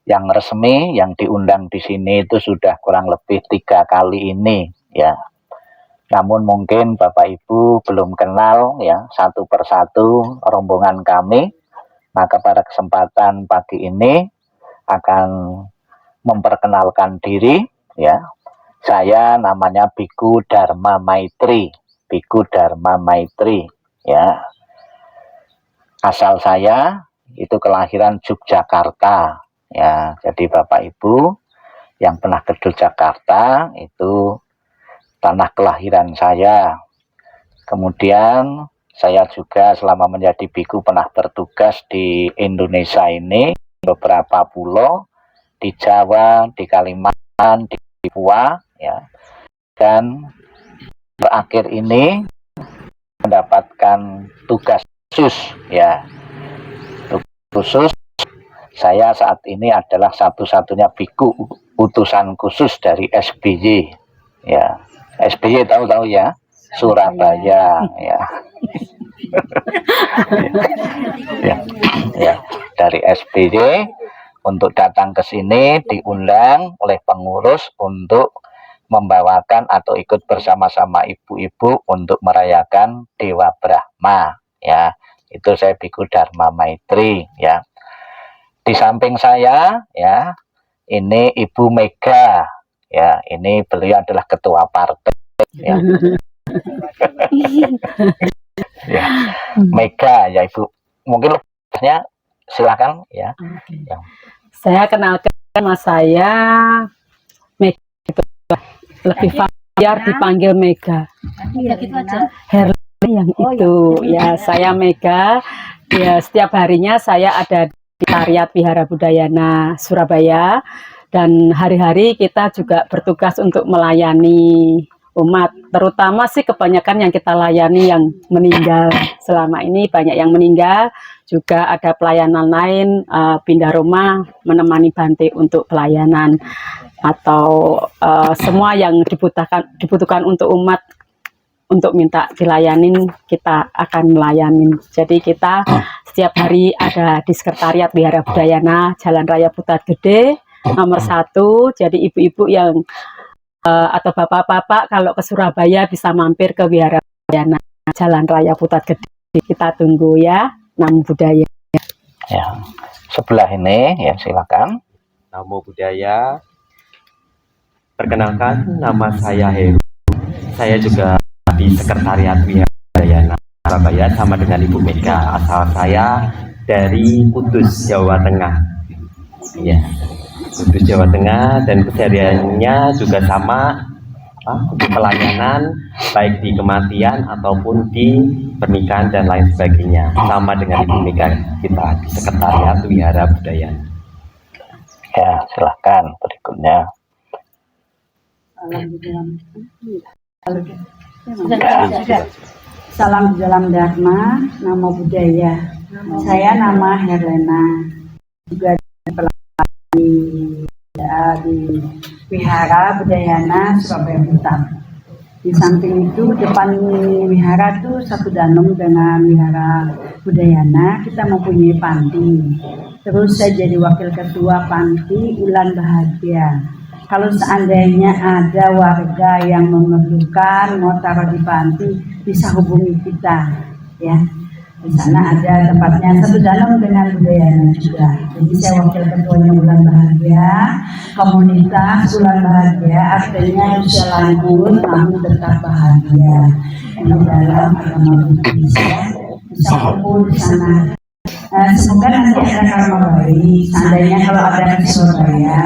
Yang resmi yang diundang di sini itu sudah kurang lebih 3 kali ini ya. Namun mungkin Bapak Ibu belum kenal ya satu persatu rombongan kami. Maka pada kesempatan pagi ini akan memperkenalkan diri ya. Saya namanya Biku Dharma Maitri. Biku Dharma Maitri ya. Asal saya itu kelahiran Yogyakarta ya. Jadi Bapak Ibu yang pernah ke Yogyakarta itu tanah kelahiran saya. Kemudian saya juga selama menjadi biku pernah bertugas di Indonesia ini, beberapa pulau di Jawa, di Kalimantan, di Papua ya. Dan terakhir ini mendapatkan tugas khusus ya. Tugas khusus saya saat ini adalah satu-satunya biku utusan khusus dari SBY ya. SBY tahu-tahu ya, Surabaya ya. Ya, dari SBY untuk datang ke sini diundang oleh pengurus untuk membawakan atau ikut bersama-sama ibu-ibu untuk merayakan Dewa Brahma ya. Itu saya Biku Dharma Maitri ya. Di samping saya ya, ini Ibu Mega ya, ini beliau adalah ketua partai ya. Ya, Mega ya Ibu. Mungkin lebihnya silakan ya. Ya. Saya kenalkan nama saya Mega, lebih familiar dipanggil Mega. Herli yang itu ya, saya Mega. Ya, setiap harinya saya ada di Sekretariat Wihara Budayana Surabaya, dan hari-hari kita juga bertugas untuk melayani umat, terutama sih kebanyakan yang kita layani yang meninggal. Selama ini banyak yang meninggal, juga ada pelayanan lain, pindah rumah, menemani Bante untuk pelayanan, atau semua yang dibutuhkan untuk umat untuk minta dilayanin, kita akan melayanin. Jadi kita setiap hari ada di Sekretariat Wihara Budayana Jalan Raya Putat Gede nomor 1. Jadi ibu-ibu yang atau bapak-bapak kalau ke Surabaya bisa mampir ke Wihara Budayana Jalan Raya Putat Gede. Kita tunggu ya. Namo Buddhaya. Ya, sebelah ini ya, silakan. Namo Buddhaya. Perkenalkan, nama saya Heru. Saya juga di Sekretariat Wihara Budayana Surabaya sama dengan Ibu Mega. Asal saya dari Kudus, Jawa Tengah. Ya, Kudus, Jawa Tengah, dan kesehariannya juga sama untuk pelayanan baik di kematian ataupun di pernikahan dan lain sebagainya, sama dengan Ibu Mega, kita di Sekretariat Wihara Budayana. Ya, silahkan berikutnya. Salam di dalam Dharma, Namo Buddhaya. Saya nama Herlena, juga di Wihara Budayana Surabaya Putat. Di samping itu, depan wihara itu satu danau dengan Wihara Budayana, kita mempunyai panti. Terus saya jadi wakil ketua panti Ulan Bahagia. Kalau seandainya ada warga yang memerlukan mau taruh di panti, bisa hubungi kita ya. Di sana ada tempatnya, satu danau dengan budayanya juga. Jadi saya wakil ketuanya Ulan Bahagia, komunitas Ulan Bahagia, artinya usia lanjut namun tetap bahagia. Ini dalam agama Buddhis ya, bisa kumpul di sana. Semoga nanti ada karma baik. Seandainya kalau ada di Surabaya,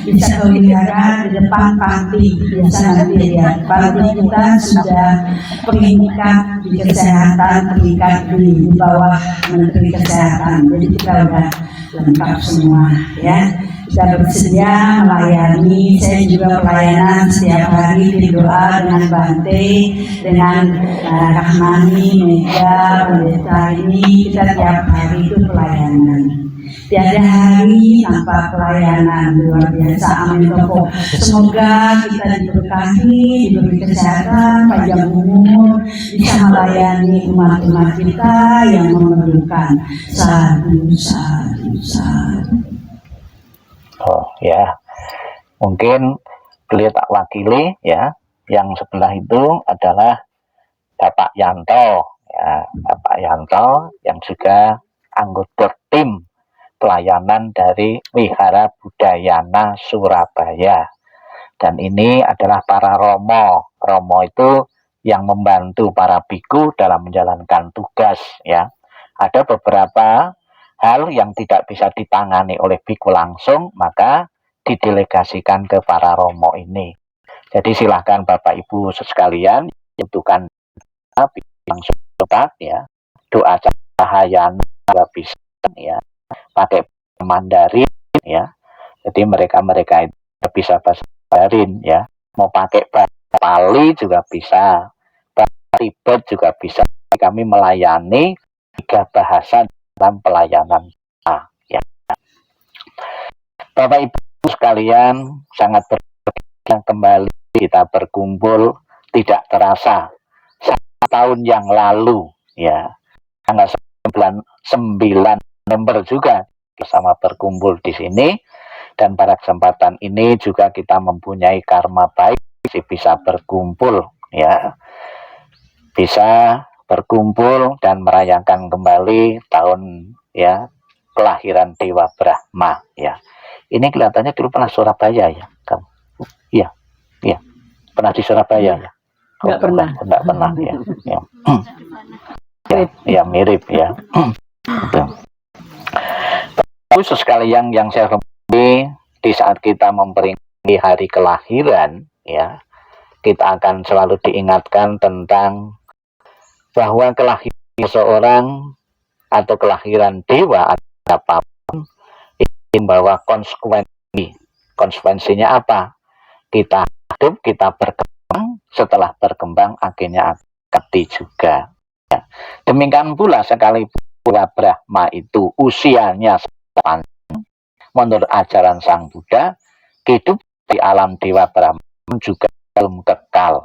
bisa ke wihara di depan panti. Biasa nanti lihat panti kita sudah penginginan di kesehatan, terikat di bawah Menteri Kesehatan. Jadi kita udah lengkap semua ya. Kita bersedia melayani. Saya juga pelayanan setiap hari di doa dengan Bante, dengan Rahmani, Mega, Pendeta ini kita tiap hari itu pelayanan. Tiada hari tanpa pelayanan, luar biasa. Amin. Semoga kita diberkahi, diberi kesehatan, panjang umur, bisa melayani umat-umat kita yang memerlukan. Sadu, sadu, sadu. ya. Mungkin beliau tak wakili, ya. Yang sebelah itu adalah Bapak Yanto, ya, Bapak Yanto yang juga anggota tim pelayanan dari Wihara Budayana Surabaya. Dan ini adalah para romo. Romo itu yang membantu para biku dalam menjalankan tugas, ya. Ada beberapa hal yang tidak bisa ditangani oleh biku langsung, maka didelegasikan ke para romo ini. Jadi silahkan Bapak Ibu sekalian butuhkan langsung cepat, ya. Doa cahayana bisa, ya, pakai Mandarin, ya. Jadi mereka itu bisa bahasa Mandarin, ya. Mau pakai bahasa Pali juga bisa, bahasa Tibet juga bisa. Kami melayani 3 bahasa dalam pelayanan, ya. Bapak Ibu sekalian, sangat berkenan kembali kita berkumpul tidak terasa 1 tahun yang lalu, ya. Tanggal 9 November juga bersama berkumpul di sini, dan pada kesempatan ini juga kita mempunyai karma baik bisa berkumpul, ya, bisa berkumpul dan merayakan kembali tahun, ya, kelahiran Dewa Brahma, ya. Ini kelihatannya dulu pernah Surabaya, ya, kamu? Iya, iya, pernah di Surabaya, ya? Enggak pernah. Enggak pernah, ya. Ya. Ya, mirip, ya. Khusus sekalian yang saya hormati, di saat kita memperingati hari kelahiran, ya, kita akan selalu diingatkan tentang bahwa kelahiran seseorang atau kelahiran dewa atau apapun ini membawa konsekuensi. Konsekuensinya apa? Kita hidup, kita berkembang, setelah berkembang akhirnya akan mati juga. Ya. Demikian pula sekalipun Brahma itu usianya panjang, menurut ajaran Sang Buddha, hidup di alam Dewa Brahma juga belum kekal,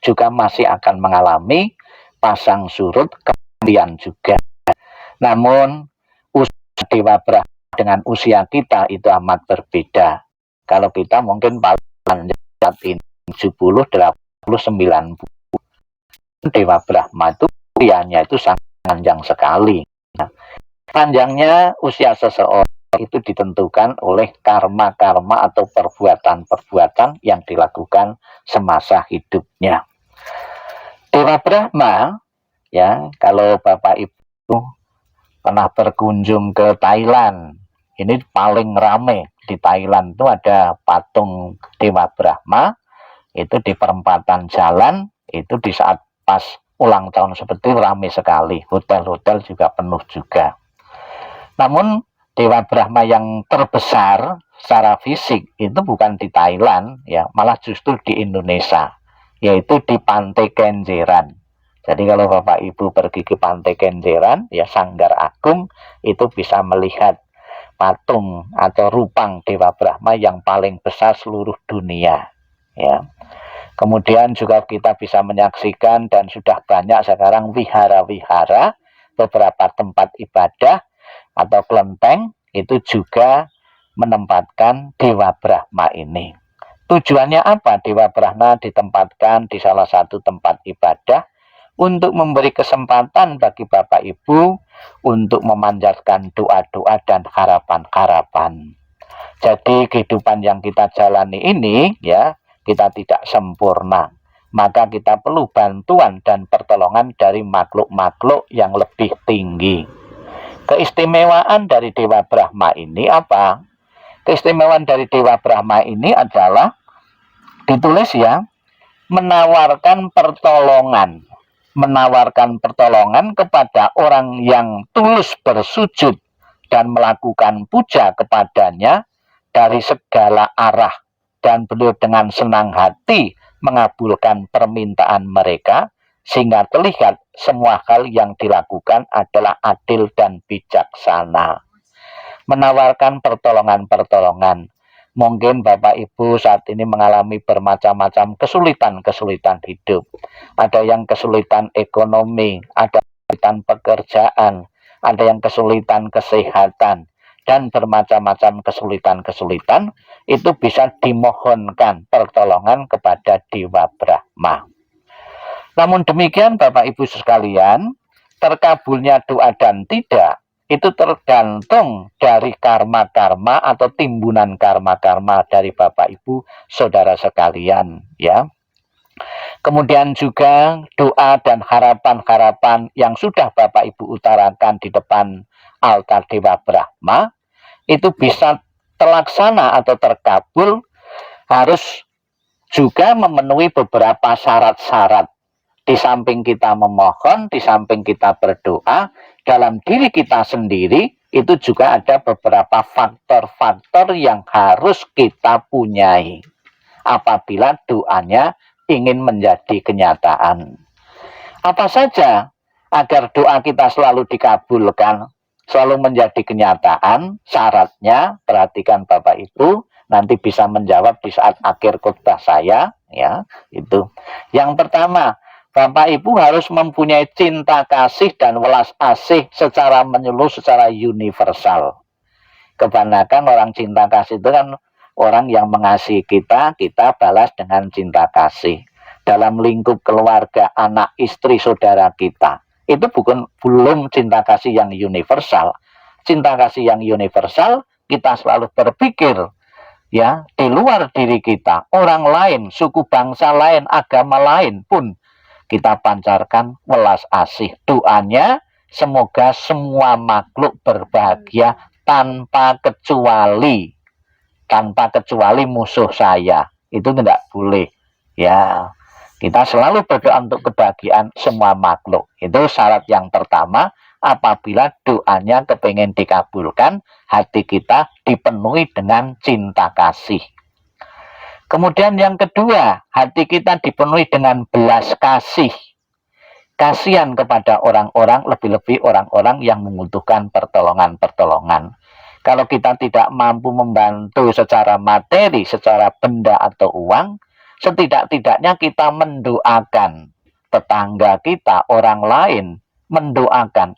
juga masih akan mengalami pasang surut kematian juga. Namun usia Dewa Brahma dengan usia kita itu amat berbeda. Kalau kita mungkin paling panjang saat ini 70, 80, 90. Dewa Brahma itu usianya itu sangat panjang sekali. Nah, panjangnya usia seseorang itu ditentukan oleh karma-karma atau perbuatan-perbuatan yang dilakukan semasa hidupnya. Dewa Brahma, ya, kalau Bapak Ibu pernah berkunjung ke Thailand, ini paling rame di Thailand itu ada patung Dewa Brahma, itu di perempatan jalan, itu di saat pas ulang tahun seperti ramai sekali, hotel-hotel juga penuh juga. Namun Dewa Brahma yang terbesar secara fisik itu bukan di Thailand, ya, malah justru di Indonesia, yaitu di Pantai Kenjeran. Jadi kalau Bapak Ibu pergi ke Pantai Kenjeran, ya, Sanggar Agung, itu bisa melihat patung atau rupang Dewa Brahma yang paling besar seluruh dunia, ya. Kemudian juga kita bisa menyaksikan dan sudah banyak sekarang wihara-wihara, beberapa tempat ibadah atau kelenteng itu juga menempatkan Dewa Brahma ini. Tujuannya apa Dewa Brahma ditempatkan di salah satu tempat ibadah? Untuk memberi kesempatan bagi Bapak Ibu untuk memanjatkan doa-doa dan harapan-harapan. Jadi kehidupan yang kita jalani ini, ya, kita tidak sempurna. Maka kita perlu bantuan dan pertolongan dari makhluk-makhluk yang lebih tinggi. Keistimewaan dari Dewa Brahma ini apa? Keistimewaan dari Dewa Brahma ini adalah ditulis, ya, menawarkan pertolongan kepada orang yang tulus bersujud dan melakukan puja kepadanya dari segala arah, dan beliau dengan senang hati mengabulkan permintaan mereka sehingga terlihat semua hal yang dilakukan adalah adil dan bijaksana. Menawarkan pertolongan-pertolongan. Mungkin Bapak Ibu saat ini mengalami bermacam-macam kesulitan-kesulitan hidup. Ada yang kesulitan ekonomi, ada kesulitan pekerjaan, ada yang kesulitan kesehatan. dan bermacam-macam kesulitan-kesulitan, itu bisa dimohonkan pertolongan kepada Dewa Brahma. Namun demikian Bapak Ibu sekalian, terkabulnya doa dan tidak, itu tergantung dari karma-karma atau timbunan karma-karma dari Bapak Ibu saudara sekalian, ya. Kemudian juga doa dan harapan-harapan yang sudah Bapak Ibu utarakan di depan altar Dewa Brahma, itu bisa terlaksana atau terkabul, harus juga memenuhi beberapa syarat-syarat. Di samping kita memohon, di samping kita berdoa, dalam diri kita sendiri itu juga ada beberapa faktor-faktor yang harus kita punyai apabila doanya ingin menjadi kenyataan. Apa saja agar doa kita selalu dikabulkan, selalu menjadi kenyataan? Syaratnya, perhatikan Bapak Ibu, nanti bisa menjawab di saat akhir khotbah saya, ya. Itu yang pertama, Bapak Ibu harus mempunyai cinta kasih dan welas asih secara menyeluruh, secara universal. Kebanyakan orang cinta kasih itu kan orang yang mengasihi kita, kita balas dengan cinta kasih. Dalam lingkup keluarga, anak, istri, saudara kita, itu belum cinta kasih yang universal. Cinta kasih yang universal, kita selalu berpikir, ya, di luar diri kita, orang lain, suku bangsa lain, agama lain pun kita pancarkan welas asih. Doanya semoga semua makhluk berbahagia tanpa kecuali musuh saya. Itu tidak boleh, ya. Kita selalu berdoa untuk kebahagiaan semua makhluk. Itu syarat yang pertama. Apabila doanya kepengen dikabulkan, hati kita dipenuhi dengan cinta kasih. Kemudian yang kedua, hati kita dipenuhi dengan belas kasih. Kasihan kepada orang-orang, lebih-lebih orang-orang yang membutuhkan pertolongan-pertolongan. Kalau kita tidak mampu membantu secara materi, secara benda atau uang, setidak-tidaknya kita mendoakan tetangga kita, orang lain, mendoakan.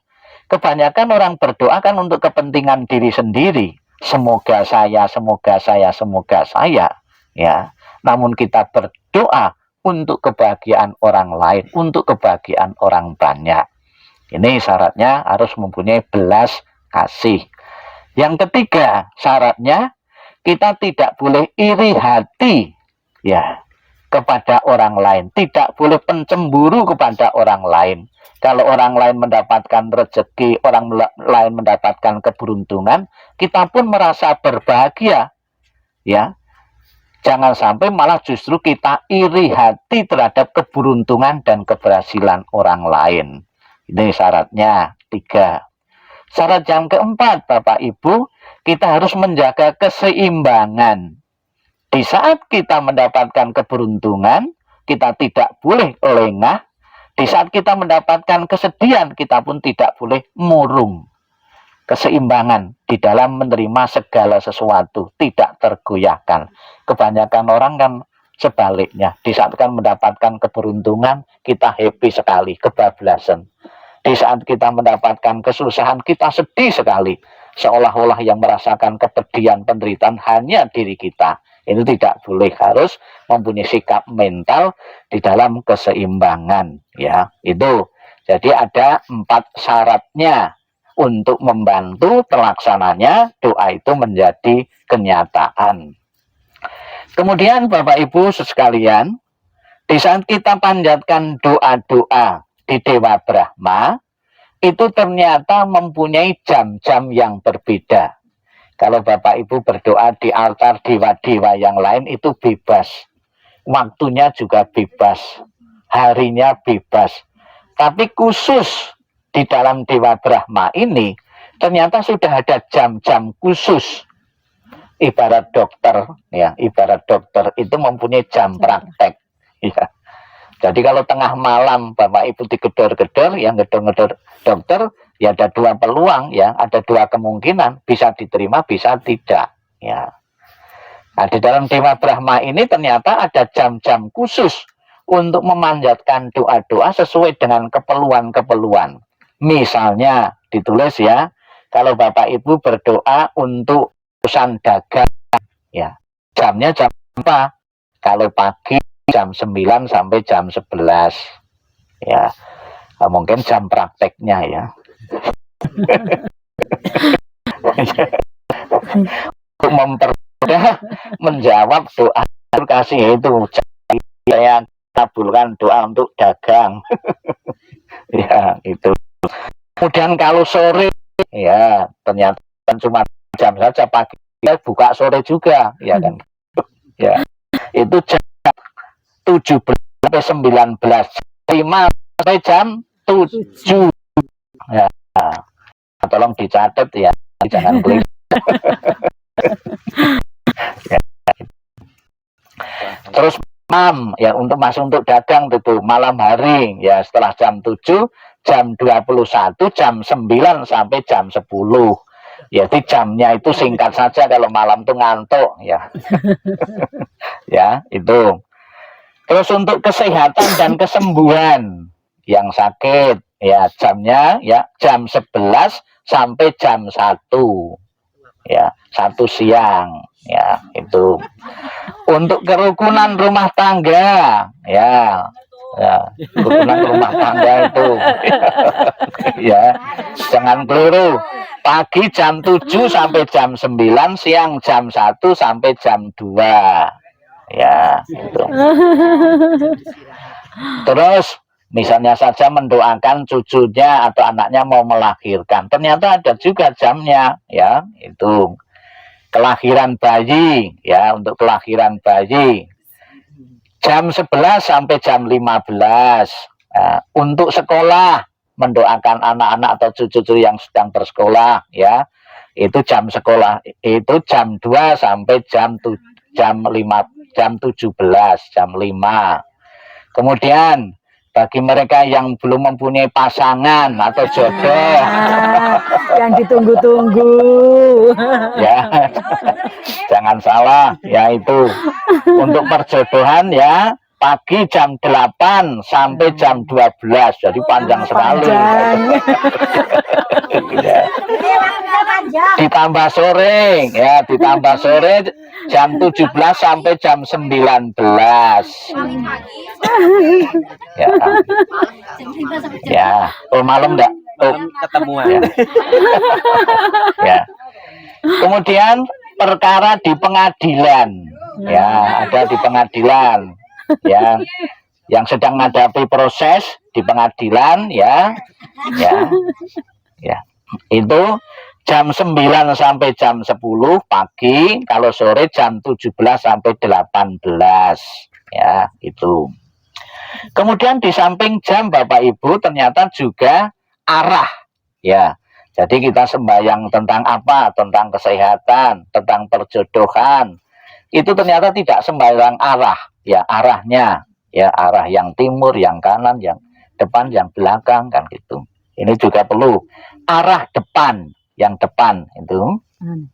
Kebanyakan orang berdoa kan untuk kepentingan diri sendiri. Semoga saya, semoga saya, semoga saya. Ya, namun kita berdoa untuk kebahagiaan orang lain, untuk kebahagiaan orang banyak. Ini syaratnya harus mempunyai belas kasih. Yang ketiga, syaratnya kita tidak boleh iri hati, ya, kepada orang lain, tidak boleh pencemburu kepada orang lain. Kalau orang lain mendapatkan rezeki, orang lain mendapatkan keberuntungan, kita pun merasa berbahagia, ya. Jangan sampai malah justru kita iri hati terhadap keberuntungan dan keberhasilan orang lain. Ini syaratnya 3. Syarat yang keempat, Bapak Ibu, kita harus menjaga keseimbangan. Di saat kita mendapatkan keberuntungan, kita tidak boleh lengah. Di saat kita mendapatkan kesedihan, kita pun tidak boleh murung. Keseimbangan di dalam menerima segala sesuatu, tidak tergoyahkan. Kebanyakan orang kan sebaliknya, di saat kan mendapatkan keberuntungan, kita happy sekali, kebablasan. Di saat kita mendapatkan kesusahan, kita sedih sekali, seolah-olah yang merasakan kepedihan, penderitaan hanya diri kita. Itu tidak boleh, harus mempunyai sikap mental di dalam keseimbangan, ya. Itu jadi ada 4 syaratnya untuk membantu terlaksananya doa itu menjadi kenyataan. Kemudian Bapak Ibu sekalian, di saat kita panjatkan doa-doa di Dewa Brahma, itu ternyata mempunyai jam-jam yang berbeda. Kalau Bapak Ibu berdoa di altar dewa-dewa yang lain itu bebas. Waktunya juga bebas. Harinya bebas. Tapi khusus di dalam Dewa Brahma ini ternyata sudah ada jam-jam khusus. Ibarat dokter, ya, ibarat dokter itu mempunyai jam praktek, ya. Jadi kalau tengah malam Bapak Ibu digedor-gedor, yang gedor-gedor dokter, ya ada 2 peluang, ya, ada 2 kemungkinan, bisa diterima, bisa tidak, ya. Nah, di dalam Dewa Brahma ini ternyata ada jam-jam khusus untuk memanjatkan doa-doa sesuai dengan keperluan-keperluan. Misalnya ditulis, ya, kalau Bapak Ibu berdoa untuk urusan dagang, ya jamnya jam apa? Kalau pagi jam 9 sampai jam 11, ya mungkin jam prakteknya ya. Untuk mempermudah menjawab doa kasih itu, saya kabulkan doa untuk dagang. Ya itu. Kemudian kalau sore, ya ternyata cuma jam saja, pagi buka sore juga, ya kan. Ya itu jam 17 sampai 19, 5 sampai jam 7. Ya, tolong dicatat ya, jangan klik. Ya. Terus malam ya, untuk masuk untuk dagang itu malam hari ya, setelah jam 7, jam 21, jam 9 sampai jam 10. Ya, jadi jamnya itu singkat saja, kalau malam tuh ngantuk ya. Ya, itu. Terus untuk kesehatan dan kesembuhan yang sakit, ya jamnya ya jam 11 sampai jam 1. Ya, 1 siang, ya itu. Untuk kerukunan rumah tangga, ya, kerukunan rumah tangga itu, ya, jangan keliru. Pagi jam 7 sampai jam 9, siang jam 1 sampai jam 2, ya, itu. Terus misalnya saja mendoakan cucunya atau anaknya mau melahirkan, ternyata ada juga jamnya, ya, itu. Kelahiran bayi, ya, untuk kelahiran bayi jam 11 sampai jam 15. Nah, untuk sekolah, mendoakan anak-anak atau cucu-cucu yang sedang bersekolah, ya, itu jam sekolah itu jam 2 sampai jam 5, jam 17, jam 5. Kemudian bagi mereka yang belum mempunyai pasangan atau jodoh, yang ditunggu-tunggu, ya, jangan salah, ya itu. Untuk perjodohan ya pagi jam 8 sampai jam 12, jadi panjang sekali. Ya. Ditambah sore, ya, ditambah sore jam 17 sampai jam 19. Ya. Ya, oh malam enggak? Oh, ketemuan. Ya. Ya. Kemudian perkara di pengadilan, ya, ada di pengadilan, ya, yang sedang menghadapi proses di pengadilan, ya, ya, itu jam 9 sampai jam 10 pagi, kalau sore jam 17 sampai 18, ya, itu. Kemudian di samping jam Bapak Ibu ternyata juga arah, ya. Jadi kita sembahyang tentang apa? Tentang kesehatan, tentang perjodohan. Itu ternyata tidak sembarang arah, ya, arahnya, ya, arah yang timur, yang kanan, yang depan, yang belakang, kan gitu. Ini juga perlu arah depan, yang depan itu,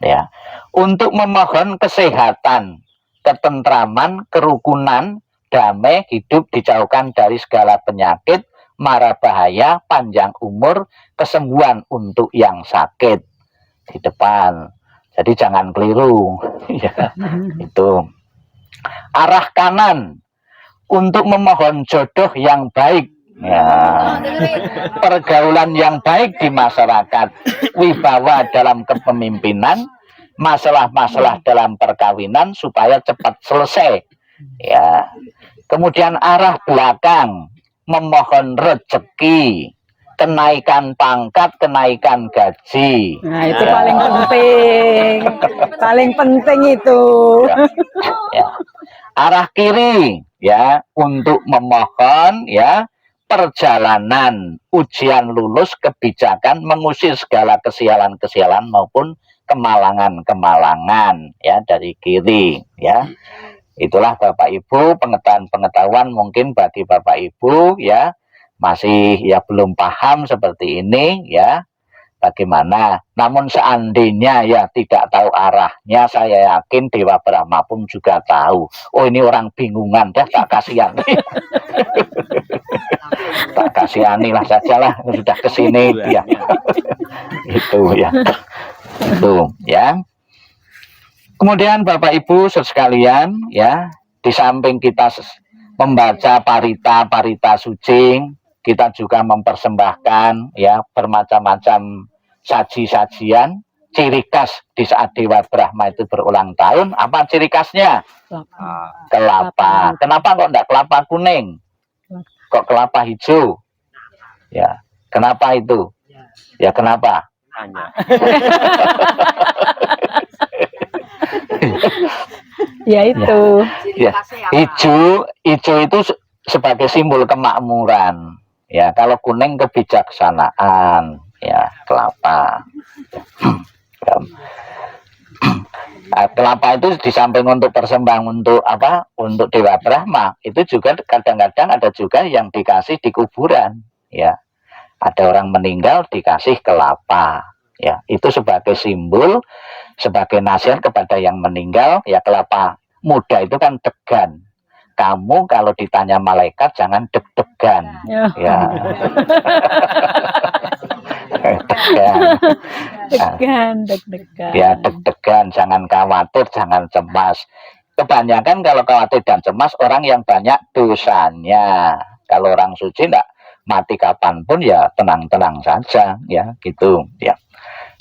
ya, untuk memohon kesehatan, ketentraman, kerukunan, damai, hidup dijauhkan dari segala penyakit, mara bahaya, panjang umur, kesembuhan untuk yang sakit di depan. Jadi jangan keliru, ya, itu. Arah kanan untuk memohon jodoh yang baik, ya, pergaulan yang baik di masyarakat, wibawa dalam kepemimpinan, masalah-masalah dalam perkawinan supaya cepat selesai, ya. Kemudian arah belakang memohon rezeki, kenaikan pangkat, kenaikan gaji. Nah, itu paling penting. Paling penting itu. Ya. Arah kiri, ya, untuk memohon, ya, perjalanan, ujian lulus, kebijakan, mengusir segala kesialan-kesialan maupun kemalangan-kemalangan, ya, dari kiri, ya. Itulah Bapak Ibu pengetahuan mungkin bagi Bapak Ibu, ya, masih ya belum paham seperti ini, ya, bagaimana. Namun seandainya ya tidak tahu arahnya, saya yakin Dewa Brahma pun juga tahu. Oh ini orang bingungan, dah tak kasihan. Tak kasihanilah sajalah, sudah kesini ya. Itu ya. Itu ya. Kemudian Bapak Ibu sekalian ya, di samping kita membaca parita suci, kita juga mempersembahkan ya bermacam-macam saji-sajian. Ciri khas di saat Dewa Brahma itu berulang tahun, apa ciri khasnya? Kelapa. Kenapa kok enggak kelapa kuning? Kok kelapa hijau? Ya, kenapa itu? Ya kenapa? Ya itu. Ya, hijau itu sebagai simbol kemakmuran. Ya, kalau kuning kebijaksanaan. Ya, kelapa. Kelapa itu di samping untuk persembahan untuk apa? Untuk Dewa Brahma, itu juga kadang-kadang ada juga yang dikasih di kuburan. Ya, ada orang meninggal dikasih kelapa. Ya, itu sebagai simbol, sebagai nasihat kepada yang meninggal. Ya, kelapa muda itu kan degan. Kamu kalau ditanya malaikat jangan deg-degan. Ya. Deg-degan. Ya, deg-degan, jangan khawatir, jangan cemas. Kebanyakan kalau khawatir dan cemas orang yang banyak dosanya. Kalau orang suci enggak mati kapanpun ya tenang-tenang saja ya, gitu ya.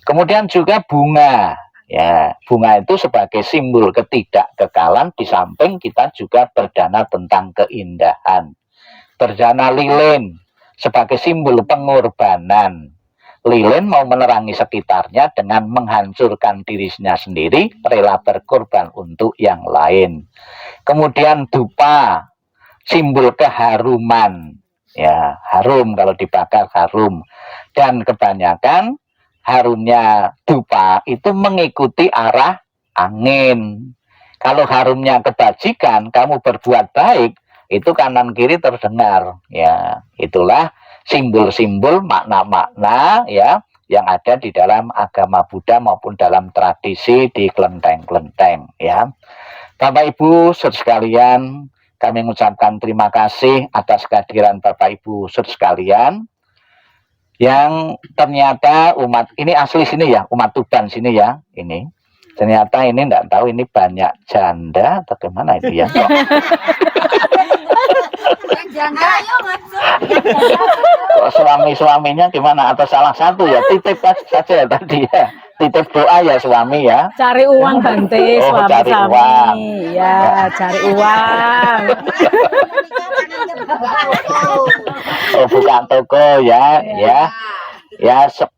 Kemudian juga bunga. Ya, bunga itu sebagai simbol ketidakkekalan, di samping kita juga berdana tentang keindahan. Berdana lilin sebagai simbol pengorbanan. Lilin mau menerangi sekitarnya dengan menghancurkan dirinya sendiri, rela berkorban untuk yang lain. Kemudian dupa, simbol keharuman. Ya, harum, kalau dibakar harum. Dan kebanyakan harumnya dupa itu mengikuti arah angin. Kalau harumnya kebajikan, kamu berbuat baik, itu kanan kiri terdengar. Ya, itulah simbol-simbol makna-makna ya yang ada di dalam agama Buddha maupun dalam tradisi di kelenteng-kelenteng ya. Bapak Ibu sekalian, kami mengucapkan terima kasih atas kehadiran Bapak Ibu sekalian yang ternyata umat ini asli sini ya, umat Tuban sini ya, ini ternyata ini enggak tahu ini banyak janda atau gimana itu ya. Suami-suaminya gimana atau salah satu ya, titip saja ya tadi ya, titip doa ya suami ya, cari uang Bante. Oh, Suami cari uang ya, cari uang. Oh, bukan toko ya, ya.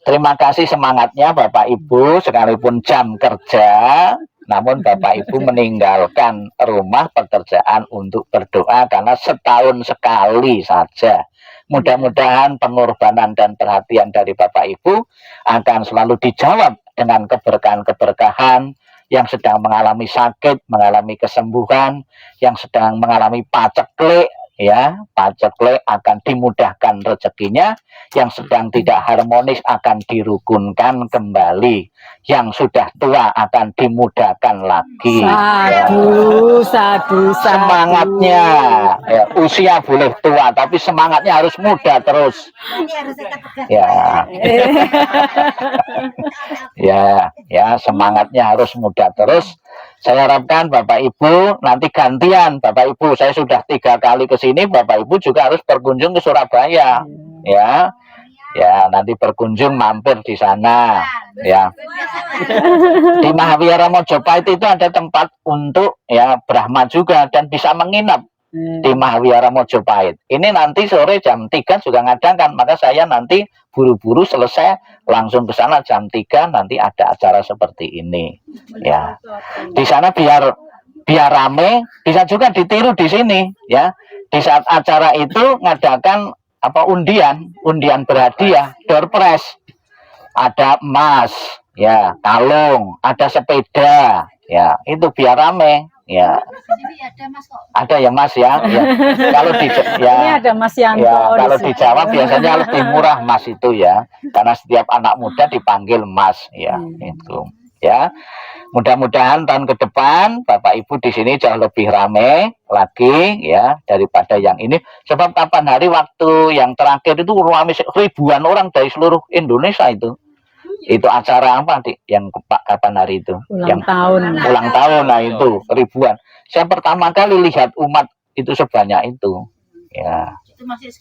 Terima kasih semangatnya Bapak Ibu, sekalipun jam kerja, namun Bapak Ibu meninggalkan rumah pekerjaan untuk berdoa karena setahun sekali saja. Mudah-mudahan pengorbanan dan perhatian dari Bapak Ibu akan selalu dijawab dengan keberkahan-keberkahan, yang sedang mengalami sakit, mengalami kesembuhan, yang sedang mengalami paceklik, ya, paceklik akan dimudahkan rezekinya, yang sedang tidak harmonis akan dirukunkan kembali, yang sudah tua akan dimudahkan lagi. Sadu, sadu, sadu. Semangatnya, ya, usia boleh tua, tapi semangatnya harus muda terus. Ya, ya, semangatnya harus muda terus. Saya harapkan Bapak Ibu nanti gantian. Bapak Ibu, saya sudah 3 kali ke sini, Bapak Ibu juga harus berkunjung ke Surabaya. Ya, ya, nanti berkunjung mampir di sana. Ya, di Mahavihara Mojopahit itu ada tempat untuk ya Brahma juga dan bisa menginap di Mahavihara Mojopahit. Ini nanti sore jam 3 juga ngadakan, maka saya nanti buru-buru selesai langsung ke sana jam 3, nanti ada acara seperti ini. Ya, di sana biar rame, bisa juga ditiru di sini ya. Di saat acara itu ngadakan apa undian berhadiah, door prize. Ada emas, ya, kalung, ada sepeda, ya itu biar rame ya. Ada ya Mas ya, ya. Kalau di ya Ini ada Mas Yanto ya di kalau di situ. Jawa biasanya lebih murah Mas itu ya, karena setiap anak muda dipanggil Mas ya itu ya. Mudah-mudahan tahun ke depan Bapak Ibu di sini jauh lebih ramai lagi ya daripada yang ini. Sebab kapan hari waktu yang terakhir itu ramai ribuan orang dari seluruh Indonesia itu. Itu acara apa yang kapan hari itu? Ulang yang tahun. ulang tahun, nah itu ribuan. Saya pertama kali lihat umat itu sebanyak itu. Ya. Itu masih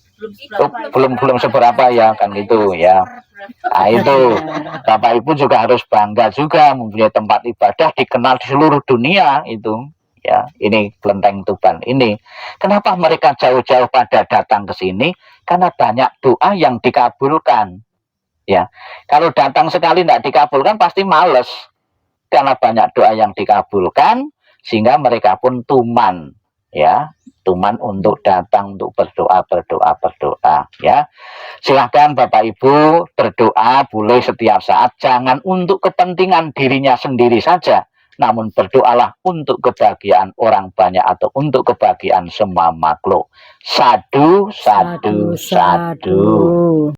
belum seberapa ya kan gitu ya. Nah itu Bapak Ibu juga harus bangga juga mempunyai tempat ibadah dikenal di seluruh dunia itu ya. Ini Kelenteng Tuban ini. Kenapa mereka jauh-jauh pada datang ke sini? Karena banyak doa yang dikabulkan. Ya, kalau datang sekali tidak dikabulkan pasti males. Karena banyak doa yang dikabulkan sehingga mereka pun tuman ya. Tuman untuk datang untuk berdoa ya. Silahkan Bapak Ibu berdoa boleh setiap saat, jangan untuk kepentingan dirinya sendiri saja, namun berdoalah untuk kebahagiaan orang banyak atau untuk kebahagiaan semua makhluk. Sadu, sadu, sadu.